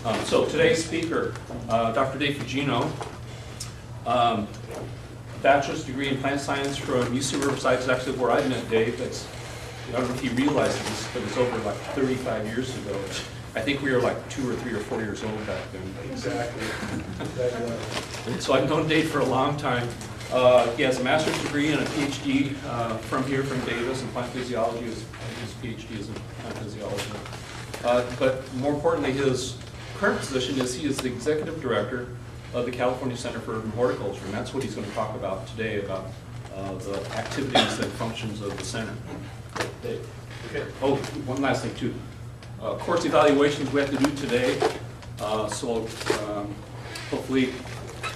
So today's speaker, Dr. Dave Fujino, bachelor's degree in plant science from UC Riverside is actually where I met Dave. I don't know if he realizes this, but it's over like 35 years ago. I think we were like 2 or 3 or 4 years old back then. Exactly. So I've known Dave for a long time. He has a master's degree and a PhD from Davis in plant physiology. His PhD is in plant physiology. But more importantly, his current position is he is the executive director of the California Center for Urban Horticulture, and that's what he's going to talk about today, about the activities and functions of the center. Dave. Okay. Oh, one last thing too. Course evaluations we have to do today, so hopefully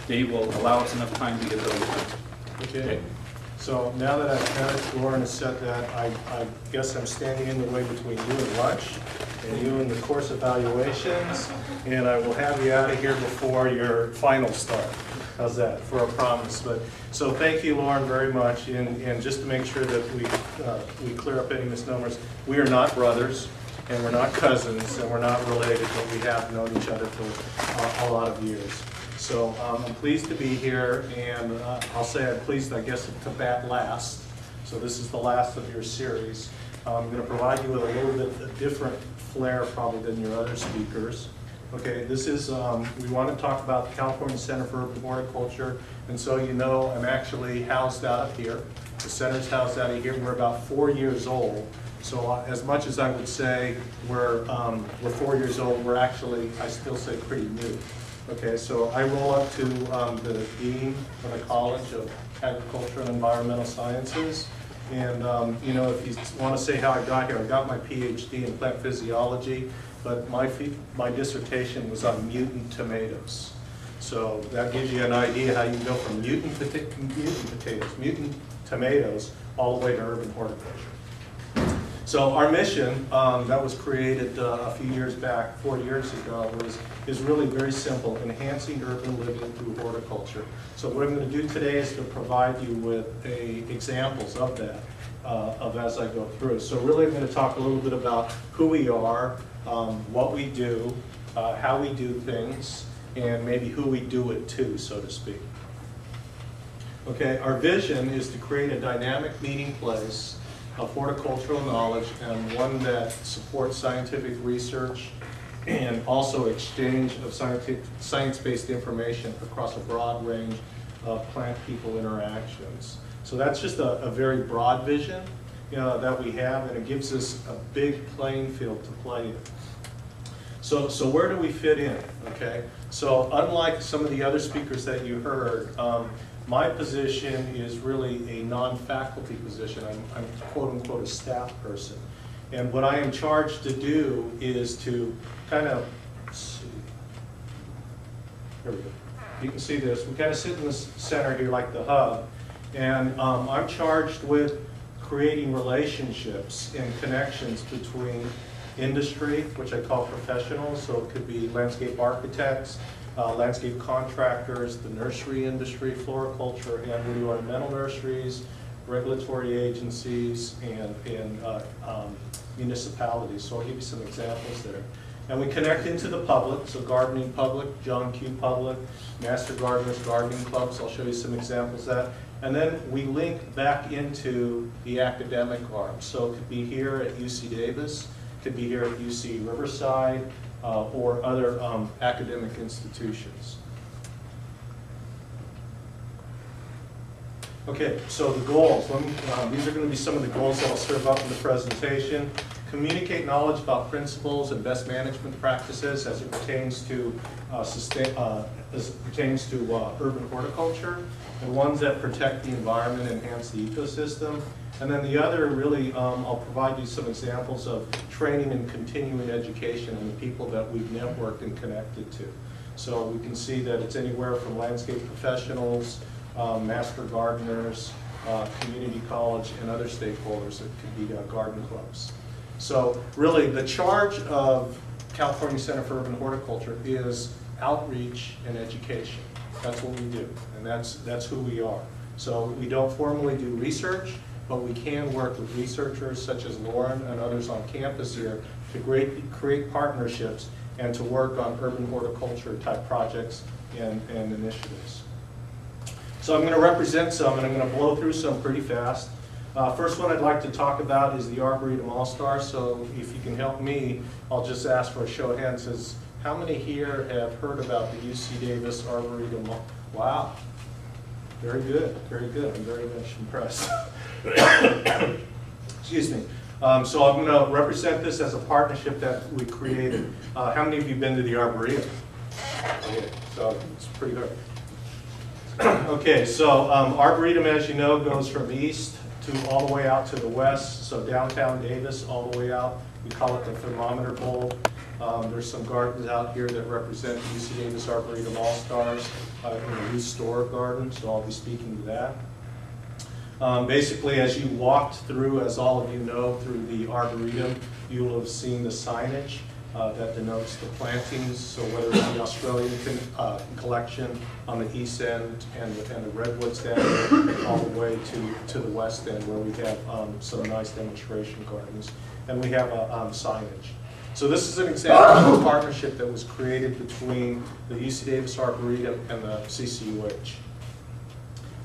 Dave will allow us enough time to get those done. Okay. So now that I've kind of Lauren has said that, I guess I'm standing in the way between you and lunch and you and the course evaluations, and I will have you out of here before your final start. How's that for a promise? But so thank you, Lauren, very much. And just to make sure that we clear up any misnomers, we are not brothers, and we're not cousins, and we're not related, but we have known each other for a lot of years. So I'm pleased to be here, and I'll say I'm pleased, I guess, to bat last. So this is the last of your series. I'm going to provide you with a little bit of different flair probably than your other speakers. Okay, this is, we want to talk about the California Center for Urban Horticulture, and so you know I'm actually housed out of here. The center's housed out of here. We're about 4 years old. So as much as I would say we're 4 years old, we're actually, I still say, pretty new. Okay, so I roll up to the Dean of the College of Agriculture and Environmental Sciences. And you know, if you want to say how I got here, I got my PhD in plant physiology, but my dissertation was on mutant tomatoes. So that gives you an idea how you can go from mutant tomatoes, all the way to urban horticulture. So our mission that was created a few years back, 4 years ago, is really very simple: enhancing urban living through horticulture. So what I'm going to do today is to provide you with examples of that, as I go through. So really I'm going to talk a little bit about who we are, what we do, how we do things, and maybe who we do it to, so to speak. Okay, our vision is to create a dynamic meeting place of horticultural knowledge, and one that supports scientific research and also exchange of science-based information across a broad range of plant-people interactions. So that's just a very broad vision, you know, that we have, and it gives us a big playing field to play in. So where do we fit in? Okay, so unlike some of the other speakers that you heard, my position is really a non-faculty position. I'm quote-unquote a staff person. And what I am charged to do is to kind of, let's see, here we go. You can see this. We kind of sit in the center here like the hub. And I'm charged with creating relationships and connections between industry, which I call professionals, so it could be landscape architects, landscape contractors, the nursery industry, floriculture, and woody ornamental nurseries, regulatory agencies, and municipalities. So I'll give you some examples there. And we connect into the public, so gardening public, John Q. Public, Master Gardeners, gardening clubs. I'll show you some examples of that. And then we link back into the academic arm. So it could be here at UC Davis, it could be here at UC Riverside, or other academic institutions. Okay, so the goals. These are going to be some of the goals that I'll serve up in the presentation. Communicate knowledge about principles and best management practices as it pertains to urban horticulture, and ones that protect the environment and enhance the ecosystem. And then the other, really, I'll provide you some examples of training and continuing education and the people that we've networked and connected to. So we can see that it's anywhere from landscape professionals, master gardeners, community college, and other stakeholders. It could be garden clubs. So really, the charge of California Center for Urban Horticulture is outreach and education. That's what we do, and that's who we are. So we don't formally do research, but we can work with researchers such as Lauren and others on campus here to create partnerships and to work on urban horticulture type projects and initiatives. So I'm going to represent some, and I'm going to blow through some pretty fast. First one I'd like to talk about is the Arboretum All-Stars. So if you can help me, I'll just ask for a show of hands. Says, how many here have heard about the UC Davis Arboretum? Wow, very good, very good. I'm very much impressed. Excuse me. So I'm going to represent this as a partnership that we created. How many of you have been to the Arboretum? Okay, so it's pretty hard. Okay, so Arboretum, as you know, goes from east to all the way out to the west. So downtown Davis, all the way out. We call it the thermometer bowl. There's some gardens out here that represent UC Davis Arboretum All-Stars in the Restore Garden, so I'll be speaking to that. Basically, as you walked through, as all of you know, through the Arboretum, you will have seen the signage that denotes the plantings. So whether it's the Australian collection on the east end and the redwoods down there, all the way to the west end where we have some nice demonstration gardens. And we have signage. So this is an example of a partnership that was created between the UC Davis Arboretum and the CCUH.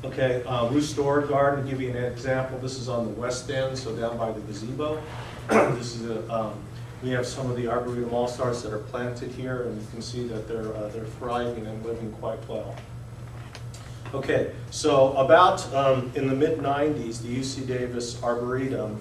Okay, Restore Garden, to give you an example, this is on the west end, so down by the gazebo. This is we have some of the Arboretum All-Stars that are planted here, and you can see that they're thriving and living quite well. Okay, so about in the mid-90s, the UC Davis Arboretum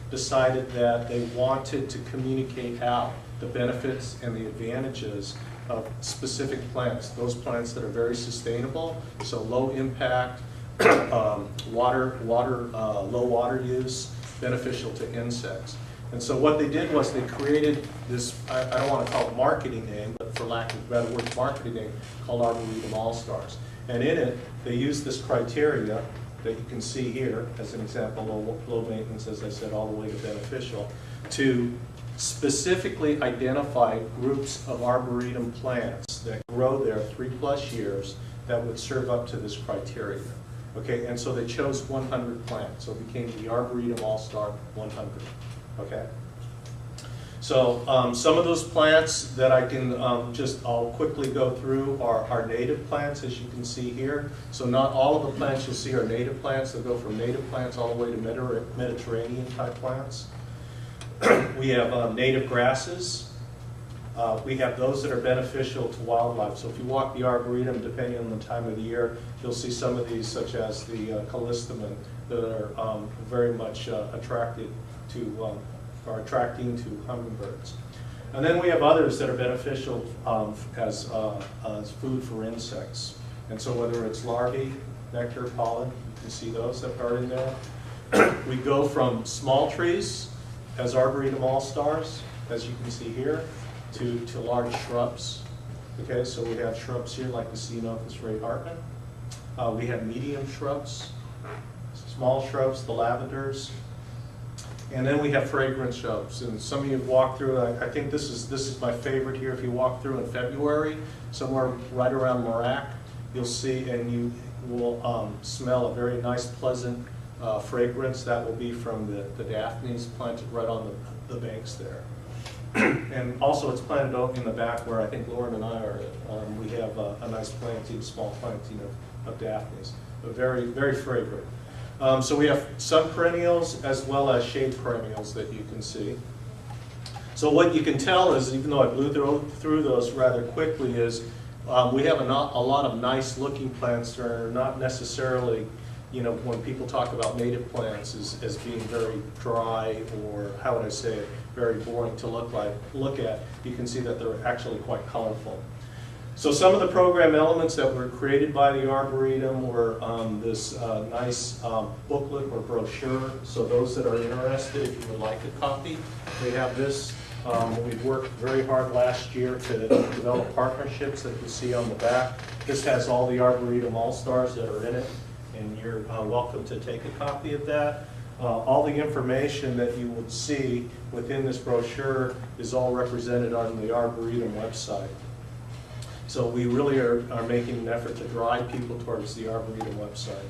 decided that they wanted to communicate out the benefits and the advantages of specific plants, those plants that are very sustainable, so low impact, low water use, beneficial to insects. And so what they did was they created this, I don't want to call it marketing name, but for lack of a better word, marketing name called Arboretum All-Stars. And in it, they used this criteria that you can see here as an example, low maintenance, as I said, all the way to beneficial, to specifically identify groups of Arboretum plants that grow there 3+ years that would serve up to this criteria. Okay, and so they chose 100 plants, so it became the Arboretum All-Star 100. Okay. So some of those plants that I can I'll quickly go through are native plants, as you can see here. So not all of the plants you'll see are native plants. They'll go from native plants all the way to Mediterranean type plants. We have native grasses. We have those that are beneficial to wildlife. So if you walk the Arboretum, depending on the time of the year, you'll see some of these, such as the callistemon, that are very much attracting to hummingbirds. And then we have others that are beneficial as food for insects. And so whether it's larvae, nectar, pollen, you can see those that are in there. We go from small trees as Arboretum All-Stars, as you can see here, to large shrubs. Okay, so we have shrubs here like the Sienocis Ray Hartman. We have medium shrubs, small shrubs, the lavenders. And then we have fragrance shrubs, and some of you have walked through. I think this is my favorite here. If you walk through in February, somewhere right around Morac, you'll see, and you will smell a very nice, pleasant fragrance that will be from the daphnes planted right on the banks there. And also, it's planted out in the back where I think Lauren and I are. We have a nice planting, small planting of daphnes, but very, very fragrant. So we have sun perennials as well as shade perennials that you can see. So what you can tell is, even though I blew through those rather quickly, is we have a lot of nice looking plants that are not necessarily, when people talk about native plants as being very dry, or how would I say it, very boring to look at, you can see that they're actually quite colorful. So some of the program elements that were created by the Arboretum were this nice booklet or brochure. So those that are interested, if you would like a copy, we have this. We worked very hard last year to develop partnerships that you see on the back. This has all the Arboretum All-Stars that are in it, and you're welcome to take a copy of that. All the information that you will see within this brochure is all represented on the Arboretum website. So we really are making an effort to drive people towards the Arboretum website.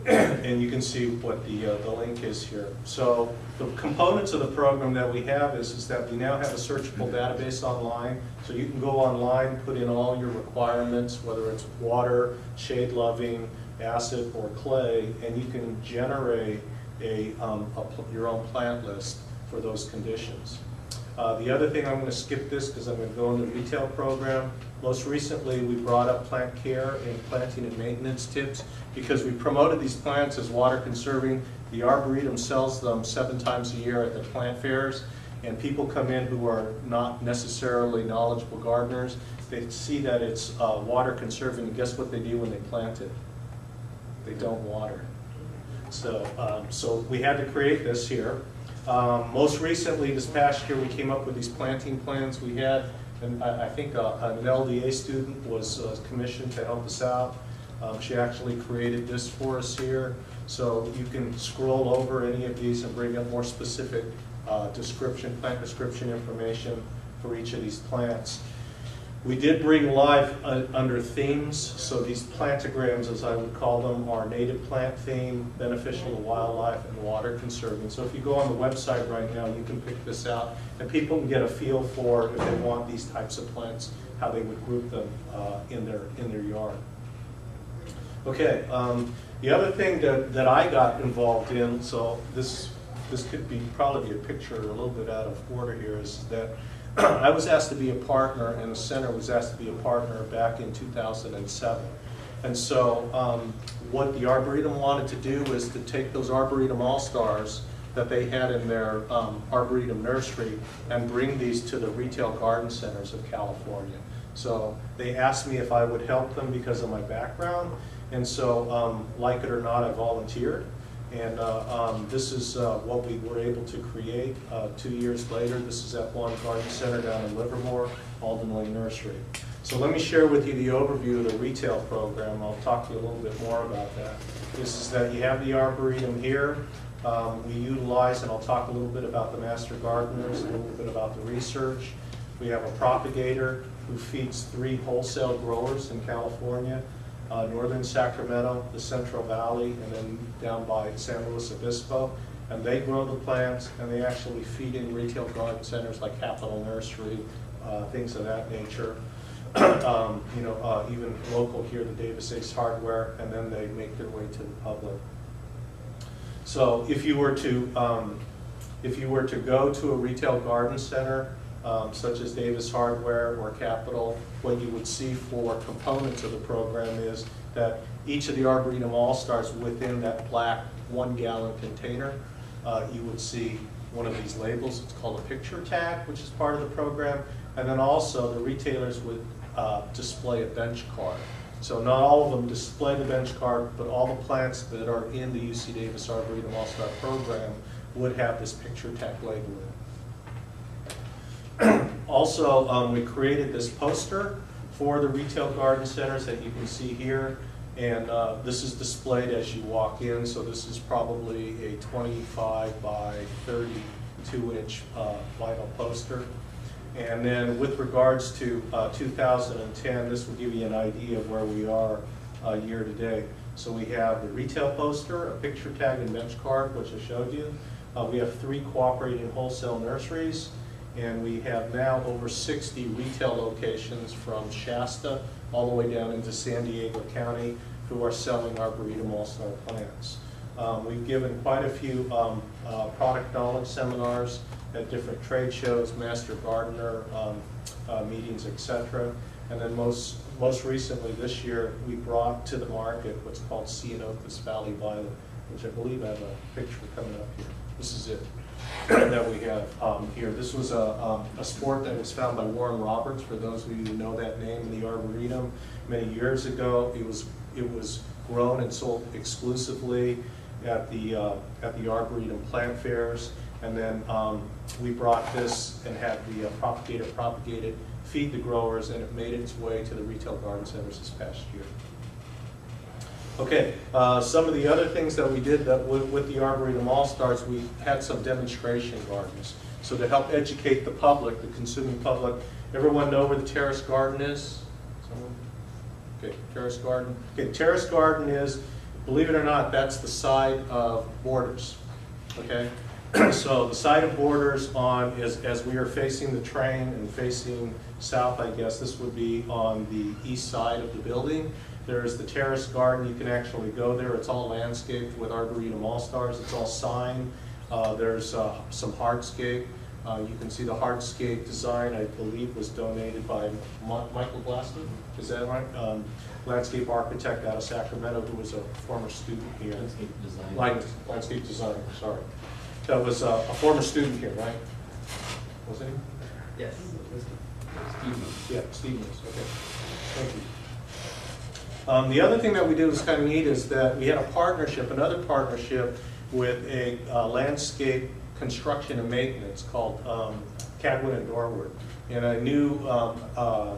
And you can see what the link is here. So the components of the program that we have is that we now have a searchable database online. So you can go online, put in all your requirements, whether it's water, shade loving, acid, or clay, and you can generate your own plant list for those conditions. The other thing, I'm going to skip this because I'm going to go into the retail program. Most recently, we brought up plant care and planting and maintenance tips because we promoted these plants as water conserving. The Arboretum sells them 7 times a year at the plant fairs, and people come in who are not necessarily knowledgeable gardeners. They see that it's water conserving, and guess what they do when they plant it? They don't water. So we had to create this here. Most recently, this past year, we came up with these planting plans. We had, and I think an LDA student was commissioned to help us out. She actually created this for us here. So you can scroll over any of these and bring up more specific plant description information for each of these plants. We did bring live under themes, so these plantograms, as I would call them, are native plant theme, beneficial to wildlife, and water conserving. So if you go on the website right now, you can pick this out, and people can get a feel for, if they want these types of plants, how they would group them in their yard. Okay, the other thing that I got involved in, so this could probably be a picture a little bit out of order here, is that I was asked to be a partner, and the center was asked to be a partner back in 2007. And so what the Arboretum wanted to do was to take those Arboretum All-Stars that they had in their Arboretum nursery and bring these to the retail garden centers of California. So they asked me if I would help them because of my background, and so like it or not, I volunteered. And this is what we were able to create 2 years later. This is at Lawn Garden Center down in Livermore, Alden Lane Nursery. So let me share with you the overview of the retail program. I'll talk to you a little bit more about that. This is that you have the Arboretum here. We utilize, and I'll talk a little bit about the master gardeners, a little bit about the research. We have a propagator who feeds 3 wholesale growers in California. Northern Sacramento, the Central Valley, and then down by San Luis Obispo. And they grow the plants, and they actually feed in retail garden centers like Capital Nursery, things of that nature. Even local here, the Davis Ace Hardware, and then they make their way to the public. So if you were to go to a retail garden center, such as Davis Hardware or Capital, what you would see for components of the program is that each of the Arboretum All-Stars within that black 1-gallon container, you would see one of these labels. It's called a picture tag, which is part of the program. And then also the retailers would display a bench card. So not all of them display the bench card, but all the plants that are in the UC Davis Arboretum All-Star program would have this picture tag label in it. Also, we created this poster for the retail garden centers that you can see here, and this is displayed as you walk in. So this is probably a 25 by 32-inch vinyl poster. And then with regards to 2010, this will give you an idea of where we are year to date. So we have the retail poster, a picture tag and bench card, which I showed you. We have 3 cooperating wholesale nurseries. And we have now over 60 retail locations from Shasta all the way down into San Diego County who are selling Arboretum All-Star plants. We've given quite a few product knowledge seminars at different trade shows, master gardener meetings, etc. And then most recently this year, we brought to the market what's called Sienocis Valley Violet, which I believe I have a picture coming up here. This is it. That we have here. This was a sport that was found by Warren Roberts, for those of you who know that name, in the Arboretum many years ago. It was grown and sold exclusively at the Arboretum plant fairs, and then we brought this and had the propagator propagate it, feed the growers, and it made its way to the retail garden centers this past year. Okay, some of the other things that we did with the Arboretum All-Stars, we had some demonstration gardens. So to help educate the public, the consuming public, everyone know where the Terrace Garden is? Someone? Okay, Terrace Garden. Okay, Terrace Garden is believe it or not, that's the side of borders, okay? So the side of borders on, as we are facing the train and facing south, I guess, this would be on the east side of the building. There's the Terrace Garden. You can actually go there. It's all landscaped with Arboretum All-Stars. It's all signed. There's some hardscape. You can see the hardscape design, I believe, was donated by Michael Glassman. Is that right? Landscape architect out of Sacramento, who was a former student here. Landscape design. Landscape designer, sorry. That was a former student here, right? Was he? Yes. Yeah, Steve is, okay. Thank you. The other thing that we did was kind of neat is that we had a partnership, another partnership with a landscape construction and maintenance called Cadwood and Dorward. And I knew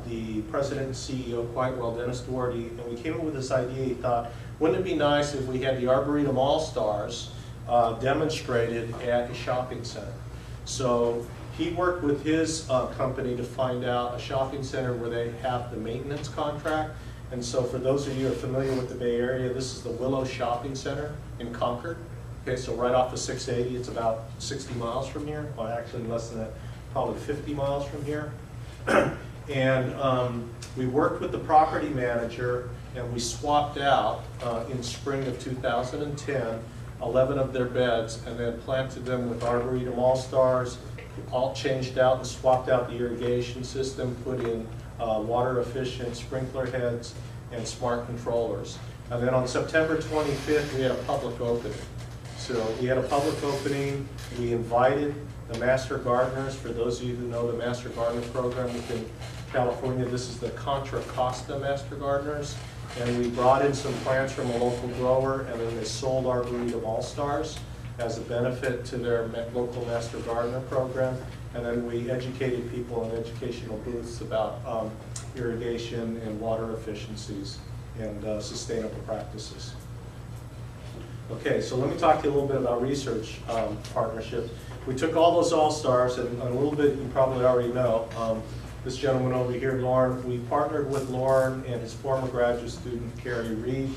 the president and CEO quite well, Dennis Doherty, and we came up with this idea. He thought, wouldn't it be nice if we had the Arboretum All-Stars demonstrated at a shopping center? So he worked with his company to find out a shopping center where they have the maintenance contract. And so for those of you who are familiar with the Bay Area, this is the Willow Shopping Center in Concord. Okay, so right off the 680, it's about 60 miles from here, or actually less than that, probably 50 miles from here. And we worked with the property manager, and we swapped out in spring of 2010, 11 of their beds, and then planted them with Arboretum All-Stars, all changed out and swapped out the irrigation system, put in water efficient sprinkler heads and smart controllers. And then on September 25th, we had a public opening. So we had a public opening. We invited the Master Gardeners. For those of you who know the Master Gardener program within California, this is the Contra Costa Master Gardeners. And we brought in some plants from a local grower, and then they sold Arboretum All-Stars as a benefit to their local Master Gardener program. And then we educated people in educational booths about irrigation and water efficiencies and sustainable practices. Okay, so let me talk to you a little bit about research partnerships. We took all those All-Stars, and a little bit you probably already know, this gentleman over here, Lauren, we partnered with Lauren and his former graduate student, Carrie Reed,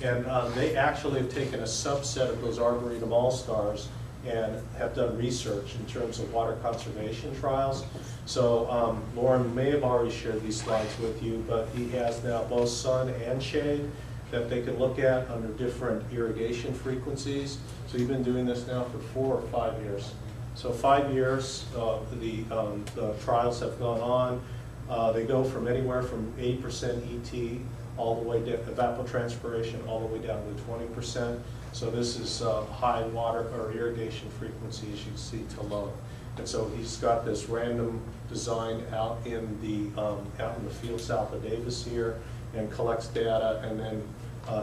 and they actually have taken a subset of those Arboretum All-Stars and have done research in terms of water conservation trials. So Lauren may have already shared these slides with you, but he has now both sun and shade that they can look at under different irrigation frequencies. So you've been doing this now for 4 or 5 years. So 5 years, the trials have gone on. They go from anywhere from 80% ET all the way to evapotranspiration all the way down to 20%. So this is high water or irrigation frequency, as you see, to low. And so he's got this random design out in the field south of Davis here, and collects data, and then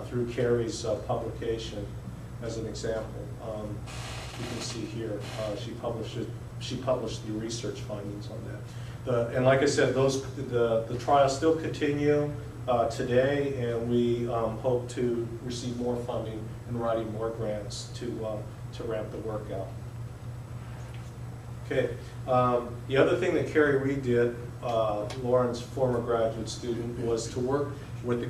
through Carrie's publication, as an example, you can see here she published the research findings on that. And like I said, the trials still continue today, and we hope to receive more funding and writing more grants to ramp the work out. Okay, the other thing that Carrie Reed did, Lauren's former graduate student, was to work with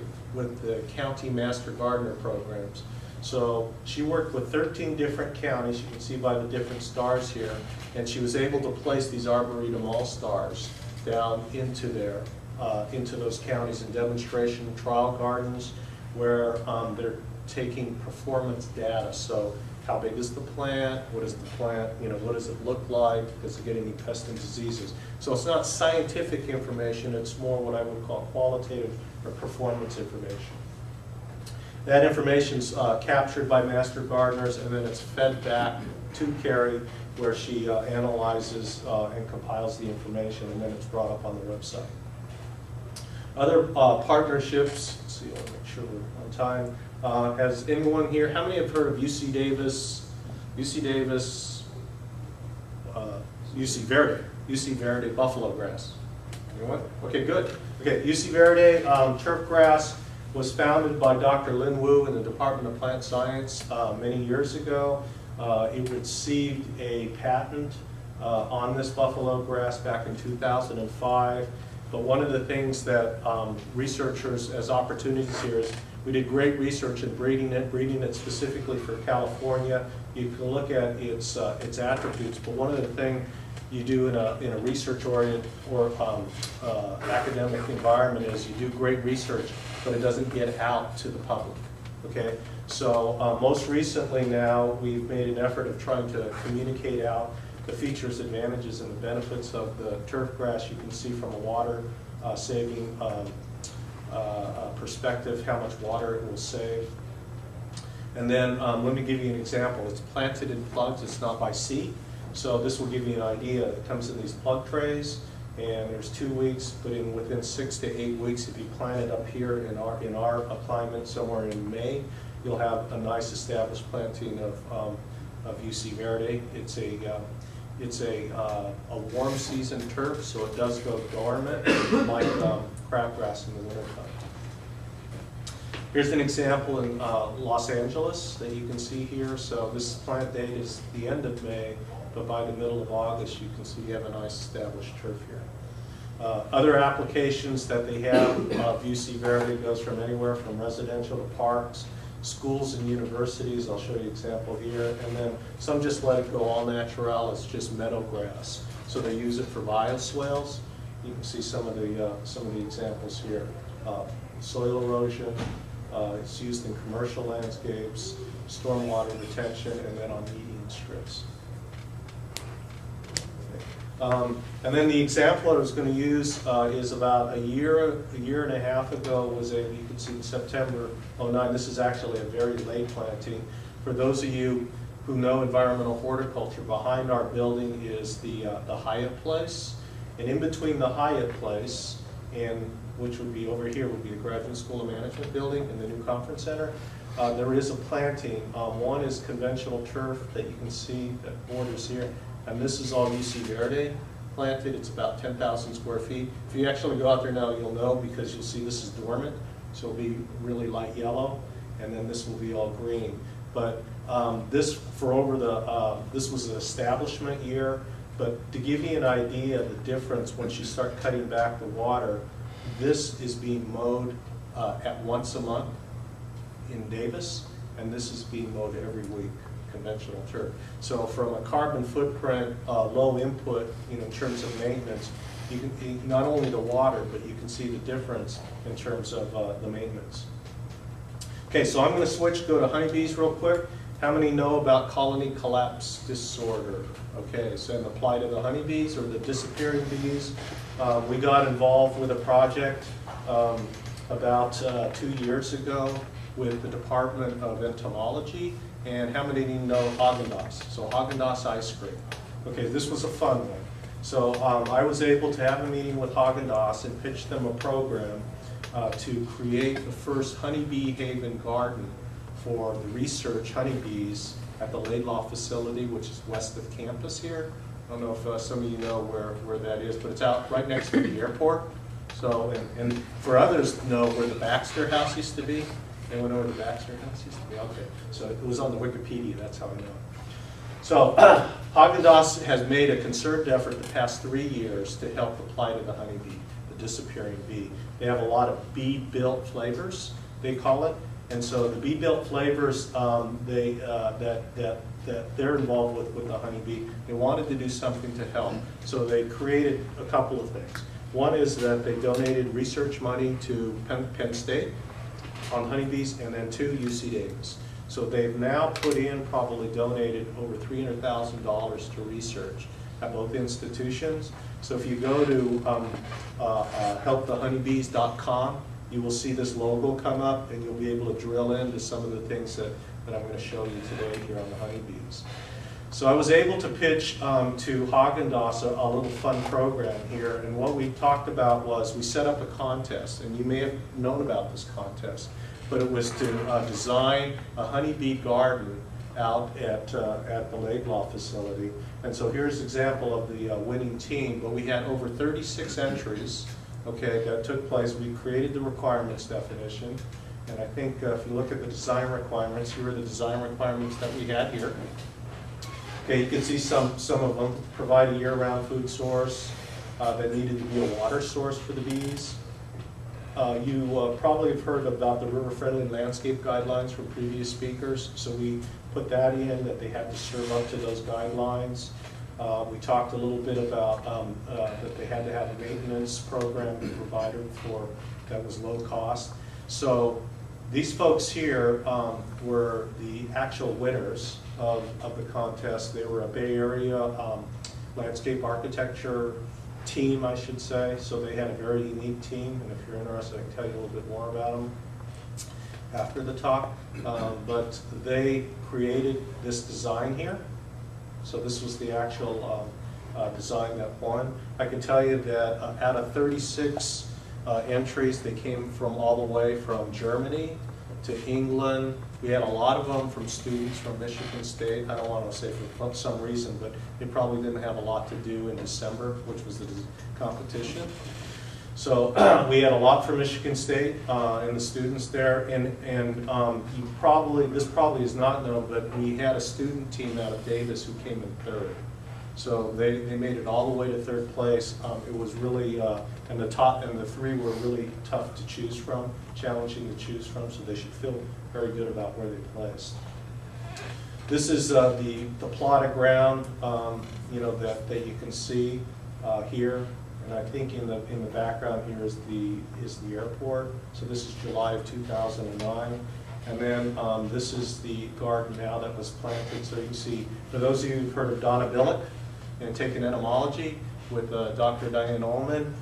the county Master Gardener programs. So she worked with 13 different counties, you can see by the different stars here, and she was able to place these Arboretum All-Stars down into those counties in demonstration trial gardens where they're taking performance data. So how big is the plant? What is the plant? What does it look like? Does it get any pests and diseases? So it's not scientific information, it's more what I would call qualitative or performance information. That information's captured by Master Gardeners, and then it's fed back to Carrie, where she analyzes and compiles the information, and then it's brought up on the website. Other partnerships, let's see, I'll make sure we're on time. Has anyone here, how many have heard of UC Davis, UC Verde buffalo grass? Anyone? Okay, good. Okay, UC Verde turf grass was founded by Dr. Lin Wu in the Department of Plant Science many years ago. It received a patent on this buffalo grass back in 2005. But one of the things that researchers as opportunities here is we did great research in breeding it specifically for California. You can look at its attributes, but one of the things you do in a research-oriented or academic environment is you do great research, but it doesn't get out to the public. Okay, so most recently now we've made an effort of trying to communicate out the features, advantages, and the benefits of the turf grass. You can see from a water saving perspective how much water it will save. And then let me give you an example. It's planted in plugs, it's not by seed. So this will give you an idea. It comes in these plug trays, and there's 2 weeks, but within 6 to 8 weeks, if you plant it up here in our climate somewhere in May, you'll have a nice established planting of UC verde. It's a warm season turf, so it does go dormant like crabgrass in the wintertime. Here's an example in Los Angeles that you can see here. So this plant date is the end of May, but by the middle of August, you can see you have a nice established turf here. Other applications that they have of UC verde goes from anywhere from residential to parks, schools and universities. I'll show you an example here. And then some just let it go all natural. It's just meadow grass. So they use it for bioswales. You can see some of the examples here. Soil erosion. It's used in commercial landscapes, stormwater retention, and then on median strips. And then the example I was going to use is about a year and a half ago was you can see in September '09. This is actually a very late planting. For those of you who know environmental horticulture, behind our building is the Hyatt Place. And in between the Hyatt Place, and which would be over here, would be the Graduate School of Management building and the new conference center, there is a planting. One is conventional turf that you can see that borders here. And this is all UC verde planted. It's about 10,000 square feet. If you actually go out there now, you'll know because you'll see this is dormant. So it'll be really light yellow, and then this will be all green. But this was an establishment year. But to give you an idea of the difference, once you start cutting back the water, this is being mowed at once a month in Davis, and this is being mowed every week. Conventional turf. So from a carbon footprint, low input, in terms of maintenance, you can not only the water, but you can see the difference in terms of the maintenance. Okay, so I'm going to go to honeybees real quick. How many know about colony collapse disorder? Okay, so and the plight of the honeybees or the disappearing bees. We got involved with a project about 2 years ago with the Department of Entomology. And how many of you know Haagen-Dazs? So Haagen-Dazs ice cream. Okay, this was a fun one. So I was able to have a meeting with Haagen-Dazs and pitch them a program to create the first honeybee haven garden for the research honeybees at the Laidlaw facility, which is west of campus here. I don't know if some of you know where that is, but it's out right next to the airport. So, and for others know where the Baxter House used to be. Anyone know where the Baxter House used to be? Okay, so it was on the Wikipedia, that's how I know. So Haagen-Dazs has made a concerted effort the past 3 years to help the plight of the honeybee, the disappearing bee. They have a lot of bee-built flavors, they call it. And so the bee-built flavors that they're involved with the honeybee, they wanted to do something to help. So they created a couple of things. One is that they donated research money to Penn State on honeybees, and then to UC Davis. So they've now put in, probably donated over $300,000 to research at both institutions. So if you go to helpthehoneybees.com, you will see this logo come up, and you'll be able to drill into some of the things that I'm going to show you today here on the honeybees. So I was able to pitch to Haagen-Dazs a little fun program here, and what we talked about was we set up a contest, and you may have known about this contest, but it was to design a honeybee garden out at the Laidlaw facility. And so here's an example of the winning team, but we had over 36 entries, okay, that took place. We created the requirements definition, and I think if you look at the design requirements, here are the design requirements that we had here. Okay, you can see some of them. Provide a year-round food source, that needed to be a water source for the bees. You probably have heard about the river-friendly landscape guidelines from previous speakers, so we put that in, that they had to serve up to those guidelines. We talked a little bit about that they had to have a maintenance program provided for that was low cost. So these folks here were the actual winners of the contest. They were a Bay Area landscape architecture team, I should say. So they had a very unique team, and if you're interested, I can tell you a little bit more about them after the talk. But they created this design here. So this was the actual design that won. I can tell you that out of 36 entries, they came from all the way from Germany to England. We had a lot of them from students from Michigan State. I don't want to say for some reason, but they probably didn't have a lot to do in December, which was the competition. So we had a lot from Michigan State and the students there, and this probably is not known, but we had a student team out of Davis who came in third. So they made it all the way to third place. It was really, and the three were really tough to choose from, challenging to choose from, so they should feel very good about where they placed. This is the plot of ground, that you can see here. And I think in the background here is the airport. So this is July of 2009. And then this is the garden now that was planted. So you can see, for those of you who've heard of Donna Billick and taken entomology with Dr. Diane Ullman,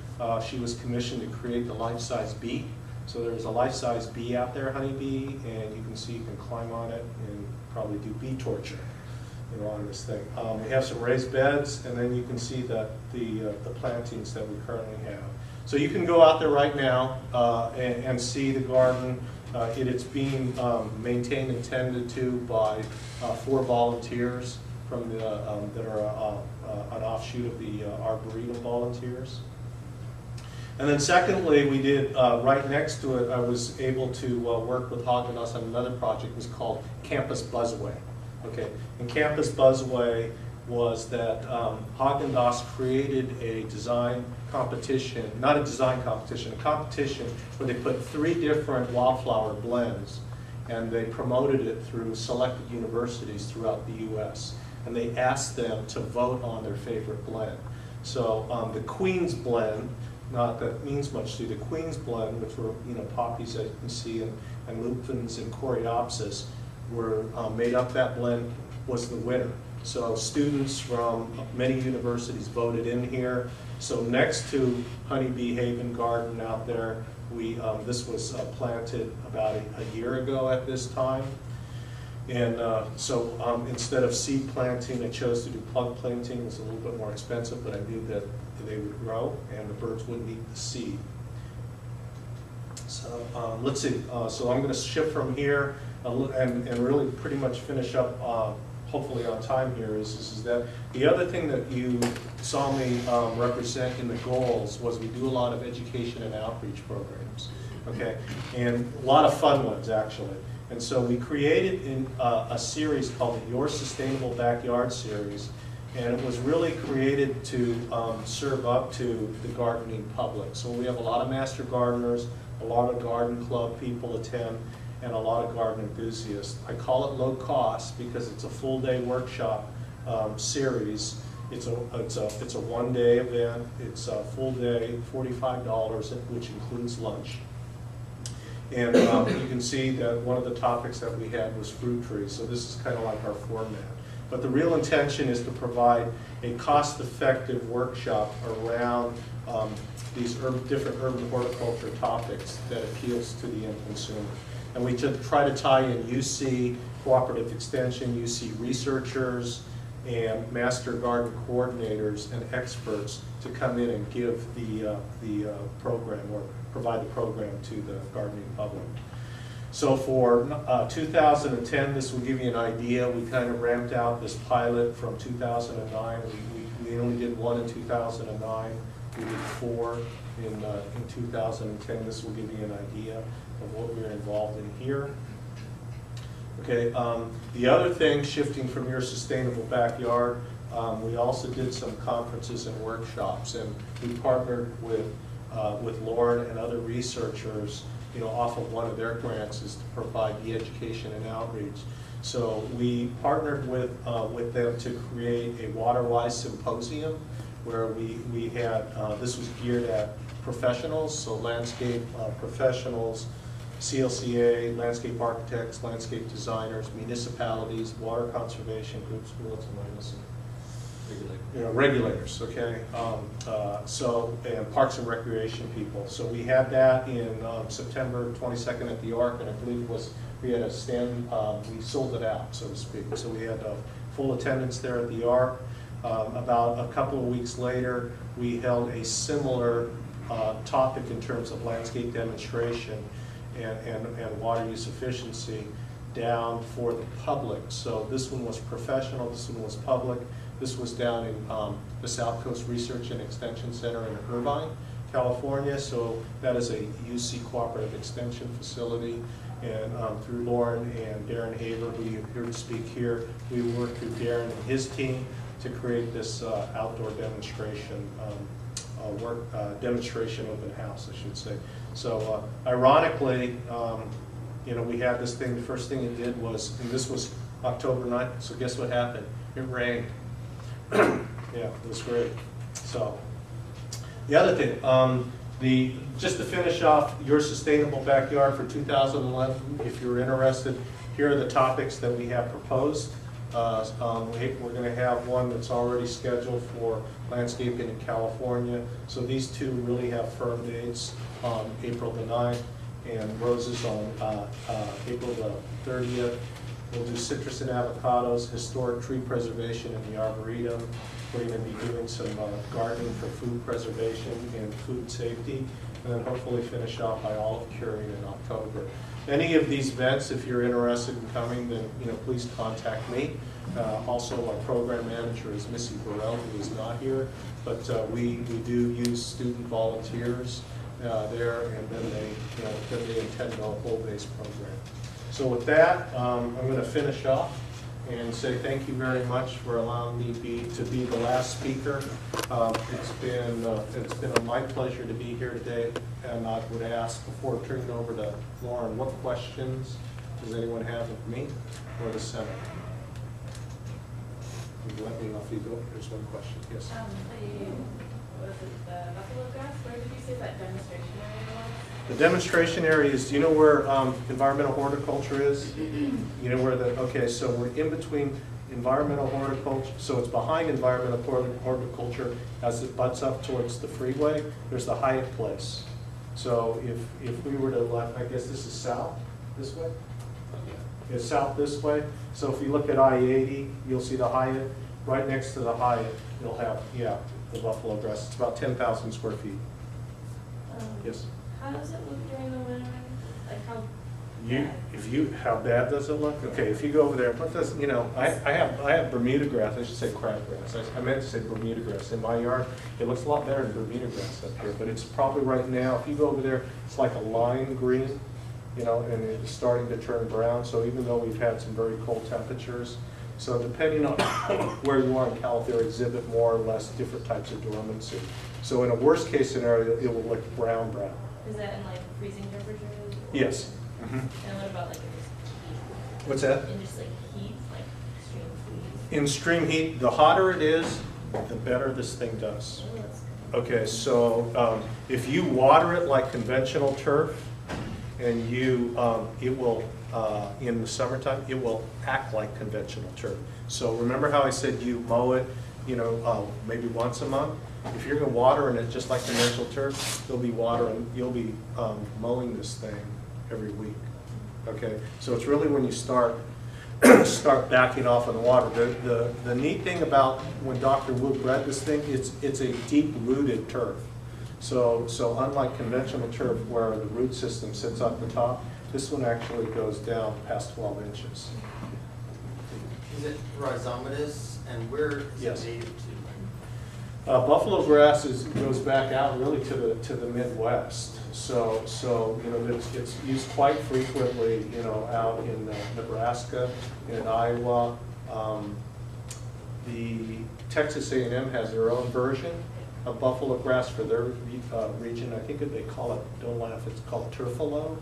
she was commissioned to create the life-size bee. So there's a life-size bee out there, honeybee, and you can see you can climb on it and probably do bee torture, on this thing. We have some raised beds, and then you can see the plantings that we currently have. So you can go out there right now and see the garden. It's being maintained and tended to by 4 volunteers from that are an offshoot of the Arboretum volunteers. And then secondly, we did, right next to it, I was able to work with Haagen-Dazs on another project. It was called Campus Buzzway. Okay, and Campus Buzzway was that Haagen-Dazs created a design competition, not a design competition, a competition where they put 3 different wildflower blends, and they promoted it through selected universities throughout the U.S. And they asked them to vote on their favorite blend. So the Queen's blend, not that means much to you, the Queen's blend, which were poppies that you can see, and lupins and coreopsis, were made up. That blend was the winner. So students from many universities voted in here. So next to Honeybee Haven Garden out there, this was planted about a year ago at this time. And so instead of seed planting, I chose to do plug planting. It was a little bit more expensive, but I knew that they would grow and the birds wouldn't eat the seed. So let's see. So I'm going to shift from here and really pretty much finish up, hopefully on time here, is that the other thing that you saw me represent in the goals was we do a lot of education and outreach programs, okay, and a lot of fun ones actually. And so we created a series called the Your Sustainable Backyard series, and it was really created to serve up to the gardening public. So we have a lot of master gardeners, a lot of garden club people attend, and a lot of garden enthusiasts. I call it low cost because it's a full day workshop series. It's a one-day event. It's a full day, $45, which includes lunch. And you can see that one of the topics that we had was fruit trees. So this is kind of like our format. But the real intention is to provide a cost-effective workshop around these different urban horticulture topics that appeals to the end consumer. And we try to tie in UC, cooperative extension, UC researchers, and master garden coordinators and experts to come in and give the program or provide the program to the gardening public. So for 2010, this will give you an idea. We kind of ramped out this pilot from 2009. We only did 1 in 2009. We did 4 in 2010. This will give you an idea of what we're involved in here. Okay, the other thing, shifting from Your Sustainable Backyard, We also did some conferences and workshops, and we partnered with Lauren and other researchers, off of one of their grants is to provide the education and outreach. So we partnered with them to create a water-wise symposium where we had, this was geared at professionals, so landscape professionals, CLCA, landscape architects, landscape designers, municipalities, water conservation groups, regulators, okay? And parks and recreation people. So we had that in September 22nd at the Arc, and I believe we had a stand, we sold it out, so to speak. So we had full attendance there at the Arc. About a couple of weeks later, we held a similar topic in terms of landscape demonstration and water use efficiency down for the public. So this one was professional, this one was public. This was down in the South Coast Research and Extension Center in Irvine, California. So that is a UC cooperative extension facility. And through Lauren and Darren Haver, who you heard speak here, we worked with Darren and his team to create this outdoor demonstration demonstration open house, I should say. So ironically, we had this thing. The first thing it did was, and this was October 9th. So guess what happened? It rained. Yeah, it was great. So the other thing, just to finish off your sustainable backyard for 2011, if you're interested, here are the topics that we have proposed. We're going to have one that's already scheduled for landscaping in California. So these two really have firm dates on April the 9th and roses on April the 30th. We'll do citrus and avocados, historic tree preservation in the Arboretum. We're going to be doing some gardening for food preservation and food safety, and then hopefully finish off by olive curing in October. Any of these events, if you're interested in coming, then please contact me. Also, our program manager is Missy Burrell, who is not here, but we do use student volunteers there, and then they attend a whole-based program. So with that, I'm going to finish off and say thank you very much for allowing me to be the last speaker. It's been my pleasure to be here today, and I would ask, before turning it over to Lauren, what questions does anyone have of me or the Center? You let me know if you go. There's one question. Yes. Was it the buffalo grass? Where did you say that demonstration area was? The demonstration area is, do you know where environmental horticulture is? You know where okay, so we're in between environmental horticulture, so it's behind environmental horticulture as it butts up towards the freeway. There's the Hyatt place. So if we were to left, I guess this is south, this way? It's south this way. So if you look at I-80, you'll see the Hyatt. Right next to the Hyatt, you'll have, the buffalo grass. It's about 10,000 square feet. Yes? How does it look during the winter? Like How bad does it look? Okay, if you go over there, what does, I have Bermuda grass. I should say crabgrass. I meant to say Bermuda grass. In my yard, it looks a lot better than Bermuda grass up here, but it's probably right now, if you go over there, it's like a lime green, and it's starting to turn brown. So even though we've had some very cold temperatures, so depending on where you are in California, they exhibit more or less different types of dormancy. So in a worst case scenario, it will look brown. Is that in like freezing temperatures? Yes. And what about like in just heat? What's that? In just like heat, like extreme heat? In extreme heat, the hotter it is, the better this thing does. Oh, that's Okay, so if you water it like conventional turf, and it will, in the summertime, it will act like conventional turf. So remember how I said you mow it, maybe once a month? If you're going to water in it just like conventional turf, you'll be mowing this thing every week. Okay, so it's really when you start backing off on the water. The neat thing about when Dr. Wu bred this thing, it's a deep-rooted turf. So unlike conventional turf where the root system sits up the top, this one actually goes down past 12 inches. Is it rhizomatous, and where is Yes. it native to? Buffalo grass goes back out really to the Midwest. So it's used quite frequently, out in Nebraska, in Iowa, The Texas A&M has their own version of buffalo grass for their region. I think that they call it, don't laugh, it's called turfalo,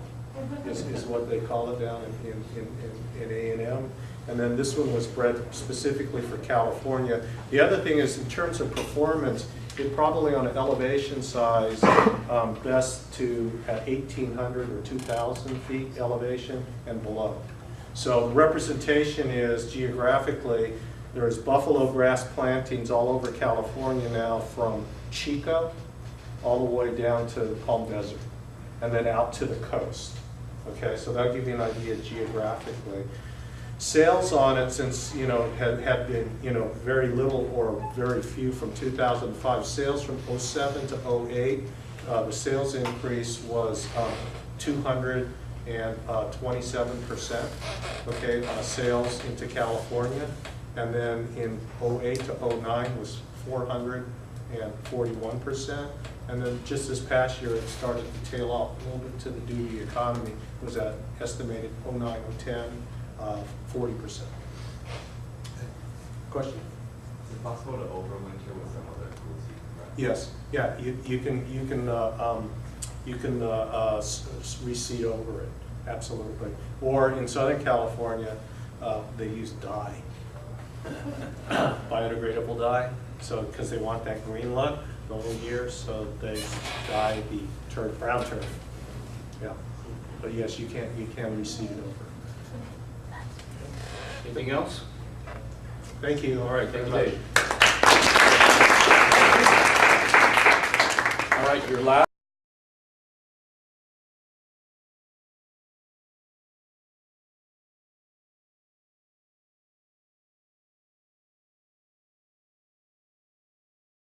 is what they call it down in A&M. And then this one was bred specifically for California. The other thing is, in terms of performance, it probably on an elevation size, best to at 1,800 or 2,000 feet elevation and below. So representation is geographically, there's buffalo grass plantings all over California now, from Chico all the way down to the Palm Desert and then out to the coast. Okay, so that'll give you an idea geographically. Sales on it, since had been very little or very few from 2005. Sales from 07 to 08, the sales increase was 227%. Okay, sales into California, and then in 08 to 09 was 441%. And then just this past year, it started to tail off a little bit to the duty economy. It was at estimated 09, 010. 40%. Question? Is it possible to overwinter with some other cool seed? Yes. Yeah. You can reseed over it. Absolutely. Or in Southern California, they use dye, biodegradable dye. So because they want that green look the whole year, so they dye the turf, brown turf. Yeah. But yes, you can reseed it over. Anything else? Thank you. All right, thank you, very Dave. much. All right, your last